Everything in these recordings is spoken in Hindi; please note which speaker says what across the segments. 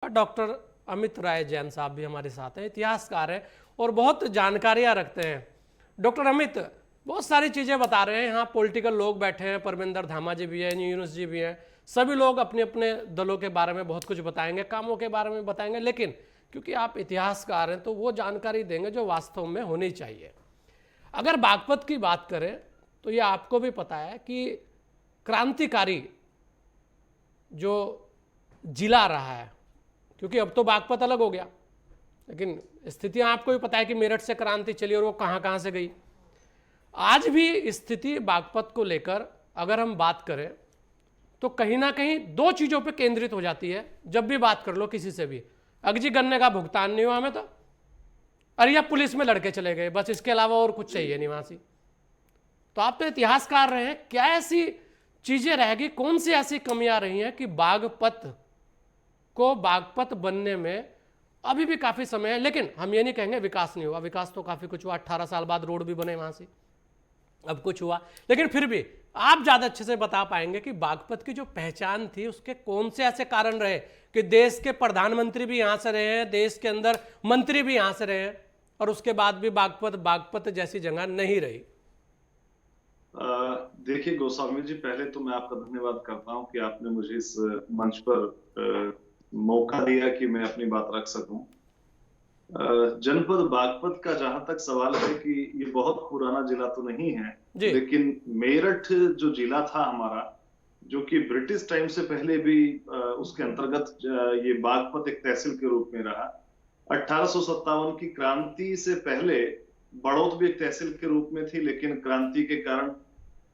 Speaker 1: डॉक्टर अमित राय जैन साहब भी हमारे साथ हैं, इतिहासकार हैं और बहुत जानकारियां रखते हैं। डॉक्टर अमित बहुत सारी चीज़ें बता रहे हैं। यहाँ पॉलिटिकल लोग बैठे हैं, परमिंदर धामा जी भी हैं, यूनुस जी भी हैं, सभी लोग अपने अपने दलों के बारे में बहुत कुछ बताएंगे, कामों के बारे में बताएंगे, लेकिन क्योंकि आप इतिहासकार हैं तो वो जानकारी देंगे जो वास्तव में होनी चाहिए। अगर बागपत की बात करें तो ये आपको भी पता है कि क्रांतिकारी जो जिला रहा है, क्योंकि अब तो बागपत अलग हो गया, लेकिन स्थितियां आपको भी पता है कि मेरठ से क्रांति चली और वो कहां कहां से गई। आज भी स्थिति बागपत को लेकर अगर हम बात करें तो कहीं ना कहीं दो चीजों पे केंद्रित हो जाती है। जब भी बात कर लो किसी से भी, अगजी गन्ने का भुगतान नहीं हुआ हमें तो, अरे या पुलिस में लड़के चले गए, बस इसके अलावा और कुछ चाहिए नहीं वहां से। तो आप तो इतिहासकार रहे हैं, क्या ऐसी चीजें रहेगी, कौन सी ऐसी कमियां रही हैं कि बागपत को बागपत बनने में अभी भी काफी समय है। लेकिन हम ये नहीं कहेंगे विकास नहीं हुआ, विकास तो काफी कुछ हुआ। 18 साल बाद रोड भी बने वहां से, अब कुछ हुआ, लेकिन फिर भी आप ज्यादा अच्छे से बता पाएंगे कि बागपत की जो पहचान थी उसके कौन से ऐसे कारण रहे कि देश के प्रधानमंत्री भी यहां से रहे हैं, देश के अंदर मंत्री भी यहां से रहे हैं, और उसके बाद भी बागपत बागपत जैसी जगह नहीं रही।
Speaker 2: देखिए गोस्वामी जी, पहले तो मैं आपका धन्यवाद करता हूं कि आपने मुझे इस मंच पर मौका दिया कि मैं अपनी बात रख सकूं। जनपद बागपत का जहां तक सवाल है कि ये बहुत पुराना जिला तो नहीं है,
Speaker 1: जी
Speaker 2: लेकिन मेरठ जो जिला था हमारा, जो कि ब्रिटिश टाइम से पहले भी उसके अंतर्गत ये बागपत एक तहसील के रूप में रहा। 1857 की क्रांति से पहले बड़ौत भी एक तहसील के रूप में थी, लेकिन क्रांति के कारण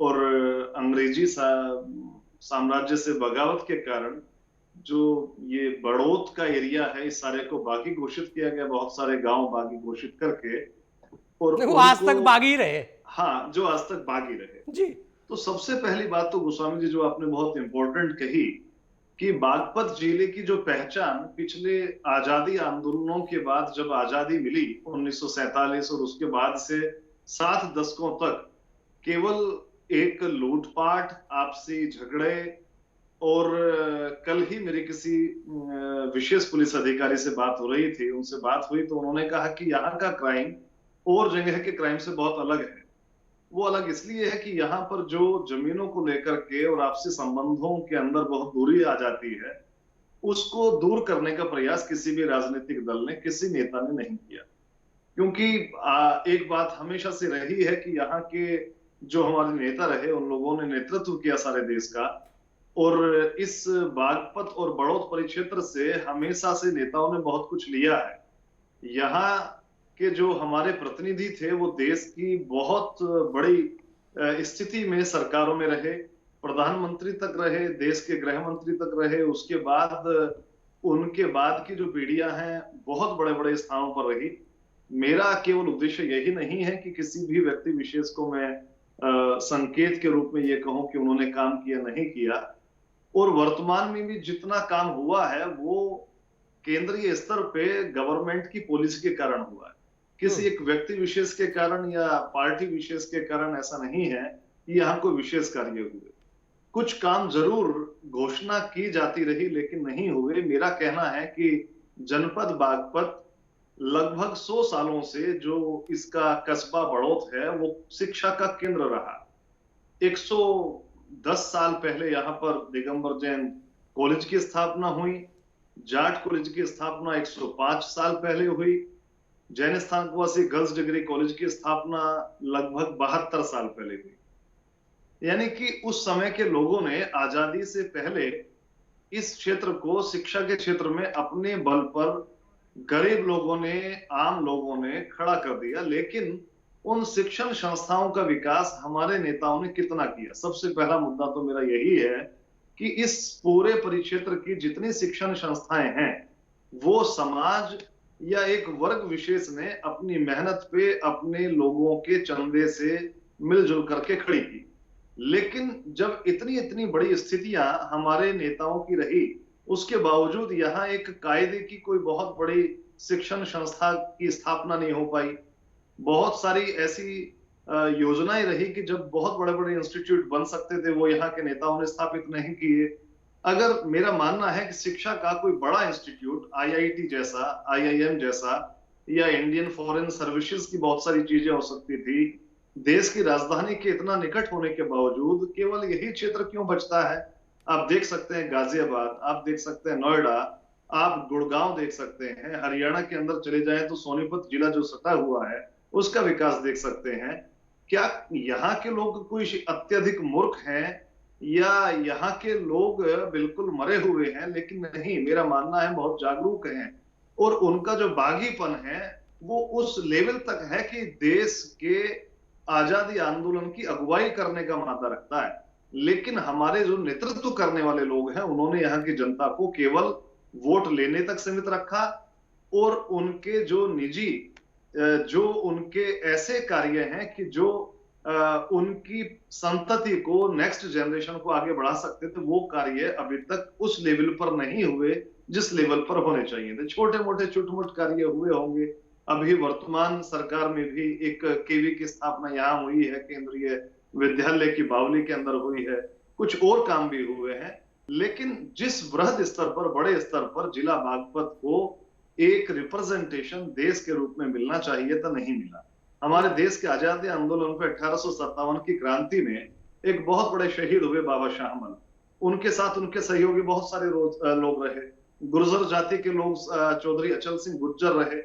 Speaker 2: और अंग्रेजी साम्राज्य से बगावत के कारण जो ये बड़ौत का एरिया है, इस सारे को बागी घोषित किया गया, बहुत सारे गांव बागी घोषित करके, और
Speaker 1: वो आज
Speaker 2: उनको,
Speaker 1: तक बागी रहे।
Speaker 2: हाँ, जो आज तक बागी रहे।
Speaker 1: जी
Speaker 2: तो सबसे पहली बात तो गोस्वामी जी जो आपने बहुत इंपॉर्टेंट कही कि बागपत जिले की जो पहचान पिछले आजादी आंदोलनों के बाद, जब आजादी मिली 1947 और उसके बाद से 7 दशकों तक केवल एक लूटपाट, आपसी झगड़े, और कल ही मेरे किसी विशेष पुलिस अधिकारी से बात हो रही थी, उनसे बात हुई तो उन्होंने कहा कि यहाँ का क्राइम और जगह के क्राइम से बहुत अलग है। वो अलग इसलिए है कि यहाँ पर जो जमीनों को लेकर के और आपसी संबंधों के अंदर बहुत दूरी आ जाती है, उसको दूर करने का प्रयास किसी भी राजनीतिक दल ने, किसी नेता ने नहीं किया। क्योंकि एक बात हमेशा से रही है कि यहाँ के जो हमारे नेता रहे, उन लोगों ने नेतृत्व किया सारे देश का, और इस बागपत और बड़ौत परिक्षेत्र से हमेशा से नेताओं ने बहुत कुछ लिया है। यहाँ के जो हमारे प्रतिनिधि थे वो देश की बहुत बड़ी स्थिति में सरकारों में रहे, प्रधानमंत्री तक रहे, देश के गृह मंत्री तक रहे, उसके बाद उनके बाद की जो पीढ़ियां हैं बहुत बड़े बड़े स्थानों पर रही। मेरा केवल उद्देश्य यही नहीं है कि किसी भी व्यक्ति विशेष को मैं संकेत के रूप में ये कहूं कि उन्होंने काम किया नहीं किया, और वर्तमान में भी जितना काम हुआ है वो केंद्रीय स्तर पे गवर्नमेंट की पॉलिसी के कारण हुआ है। किसी एक व्यक्ति विशेष के कारण या पार्टी विशेष के कारण ऐसा नहीं है कि यहाँ कोई विशेष कार्य हुए। कुछ काम जरूर घोषणा की जाती रही लेकिन नहीं हुए। मेरा कहना है कि जनपद बागपत लगभग 100 सालों से जो इसका कस्बा बड़ौत है वो शिक्षा का केंद्र रहा। 110 साल पहले यहाँ पर दिगंबर जैन कॉलेज की स्थापना हुई। जाट कॉलेज की स्थापना 105 साल पहले हुई। Jain Sthanakvasi girls degree college की स्थापना लगभग 72 साल पहले हुई। यानी कि उस समय के लोगों ने आजादी से पहले इस क्षेत्र को शिक्षा के क्षेत्र में अपने बल पर गरीब लोगों ने, आम लोगों ने खड़ा कर दिया। लेकिन उन शिक्षण संस्थाओं का विकास हमारे नेताओं ने कितना किया? सबसे पहला मुद्दा तो मेरा यही है कि इस पूरे परिक्षेत्र की जितनी शिक्षण संस्थाएं हैं वो समाज या एक वर्ग विशेष ने अपनी मेहनत पे अपने लोगों के चंदे से मिलजुल करके खड़ी की। लेकिन जब इतनी इतनी बड़ी स्थितियां हमारे नेताओं की रही, उसके बावजूद यहाँ एक कायदे की कोई बहुत बड़ी शिक्षण संस्था की स्थापना नहीं हो पाई। बहुत सारी ऐसी योजनाएं रही कि जब बहुत बड़े बड़े इंस्टीट्यूट बन सकते थे वो यहाँ के नेताओं ने स्थापित नहीं किए। अगर मेरा मानना है कि शिक्षा का कोई बड़ा इंस्टीट्यूट आईआईटी जैसा, आईआईएम जैसा, या इंडियन फॉरेन सर्विसेज की बहुत सारी चीजें हो सकती थी, देश की राजधानी के इतना निकट होने के बावजूद केवल यही क्षेत्र क्यों बचता है? आप देख सकते हैं गाजियाबाद, आप देख सकते हैं नोएडा, आप गुड़गांव देख सकते हैं, हरियाणा के अंदर चले जाएं तो सोनीपत जिला जो सटा हुआ है उसका विकास देख सकते हैं। क्या यहाँ के लोग कोई अत्यधिक मूर्ख हैं या यहाँ के लोग बिल्कुल मरे हुए हैं? लेकिन नहीं, मेरा मानना है बहुत जागरूक हैं और उनका जो बागीपन है वो उस लेवल तक है कि देश के आजादी आंदोलन की अगुवाई करने का मादा रखता है। लेकिन हमारे जो नेतृत्व करने वाले लोग हैं उन्होंने यहाँ की जनता को केवल वोट लेने तक सीमित रखा और उनके जो निजी जो उनके ऐसे कार्य हैं कि जो उनकी संतति को, नेक्स्ट जनरेशन को आगे बढ़ा सकते थे, वो कार्य अभी तक उस लेवल पर नहीं हुए जिस लेवल पर होने चाहिए थे। छोटे मोटे चुटमुट कार्य हुए होंगे। अभी वर्तमान सरकार में भी एक केवी की स्थापना यहाँ हुई है, केंद्रीय विद्यालय की बावली के अंदर हुई है, कुछ और काम भी हुए हैं। लेकिन जिस वृहद स्तर पर, बड़े स्तर पर जिला बागपत को एक रिप्रेजेंटेशन देश के रूप में मिलना चाहिए था, नहीं मिला। हमारे देश के आजादी आंदोलन पे 1857 की क्रांति में एक बहुत बड़े शहीद हुए बाबा शाह अमल, उनके साथ उनके सहयोगी बहुत सारे लोग रहे। गुर्जर जाति के लोग चौधरी अचल सिंह गुर्जर रहे।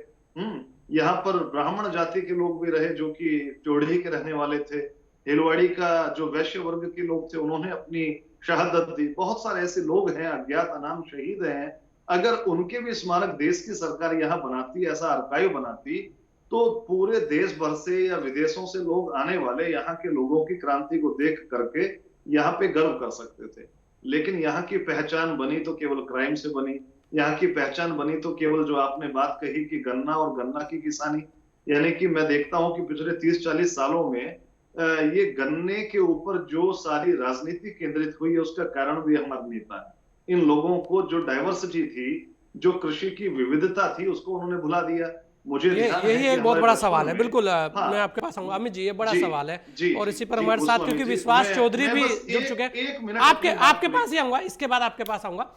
Speaker 2: यहाँ पर ब्राह्मण जाति के लोग भी रहे जो कि चोड़ी के रहने वाले थे। हिलवाड़ी का जो वैश्य वर्ग के लोग थे उन्होंने अपनी शहादत दी। बहुत सारे ऐसे लोग हैं, अज्ञात अनाम शहीद हैं। अगर उनके भी स्मारक देश की सरकार यहाँ बनाती, ऐसा आर्काइव बनाती, तो पूरे देश भर से या विदेशों से लोग आने वाले यहाँ के लोगों की क्रांति को देख करके यहाँ पे गर्व कर सकते थे। लेकिन यहाँ की पहचान बनी तो केवल क्राइम से बनी। यहाँ की पहचान बनी तो केवल जो आपने बात कही कि गन्ना और गन्ना की किसानी, यानी कि मैं देखता हूं कि पिछले 30-40 सालों में ये गन्ने के ऊपर जो सारी राजनीति केंद्रित हुई है उसका कारण भी हमारे नेता है। इन लोगों को जो डाइवर्सिटी थी, जो कृषि की विविधता थी, उसको उन्होंने भुला दिया। मुझे
Speaker 1: यही एक बहुत बड़ा सवाल है। बिल्कुल मैं आपके पास आऊंगा अमित जी, ये बड़ा सवाल है और इसी पर हमारे साथ क्योंकि विश्वास चौधरी भी जुड़ चुके हैं, आपके पास ही आऊंगा, इसके बाद आपके पास आऊंगा।